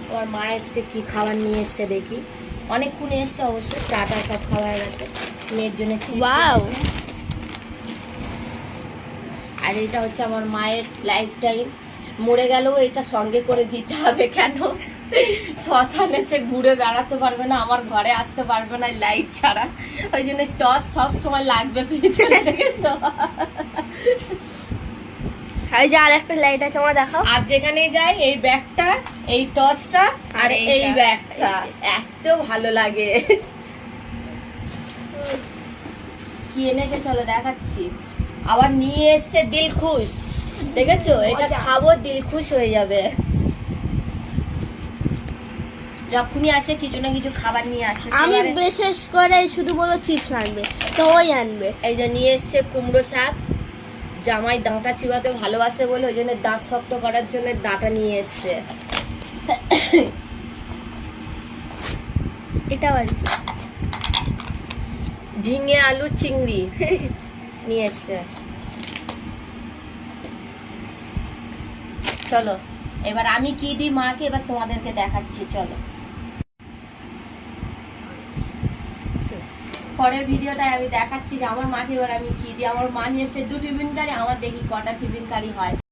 আমার মা এসছে, কি খাবার নিয়ে এসছে দেখি। অনেকক্ষণ এসছে অবশ্য, চাটা সব খাওয়া হয়ে গেছে। মেয়ের জন্য আর এটা হচ্ছে আমার মায়ের লাইফ টাইম, মরে গেলেও এটা সঙ্গে করে দিতে হবে। কেন? শ্মশানে সে ঘুরে বেড়াতে পারবে না, আমার ঘরে আসতে পারবে না লাইট ছাড়া, ওই জন্য টর্চ সব সময় লাগবে পিছনে, দেখেছো? এই যে আর একটা লাইট আছে, আমার দেখাও। আর যেখানে যাই এই ব্যাগটা, এই টর্চটা আর এই ব্যাগটা এত ভালো লাগে। কি এনেছে চলো দেখাচ্ছি। আবার নিয়ে এসছে দিল খুশ, দেখেছো? এটা খাবো দিল খুশ হয়ে যাবে। যখনই আসে কিছু না কিছু খাবার নিয়ে আসে। আমি বিশেষ করে শুধু বলো চিপস আনবে, তো ওই আনবে। এই যে নিয়ে এসছে কুমড়ো শাক, জামাই ডাঁটা চিবাতে ভালোবাসে বলে ওই জন্য দাঁত শক্ত করার জন্য ডাঁটা নিয়ে এসছে। এটা আর কি, ঝিঙে আলু চিংড়ি নিয়ে এসছে। চলো এবার আমি কি দিই মাকে, এবার তোমাদেরকে দেখাচ্ছি। চলো পরের ভিডিওটায় আমি দেখাচ্ছি যে আমার মাকে এবার আমি কি দিই। আমার মা নিয়ে এসছে 2 টিফিন কারি, আমার দেখি কটা টিফিন কারি হয়।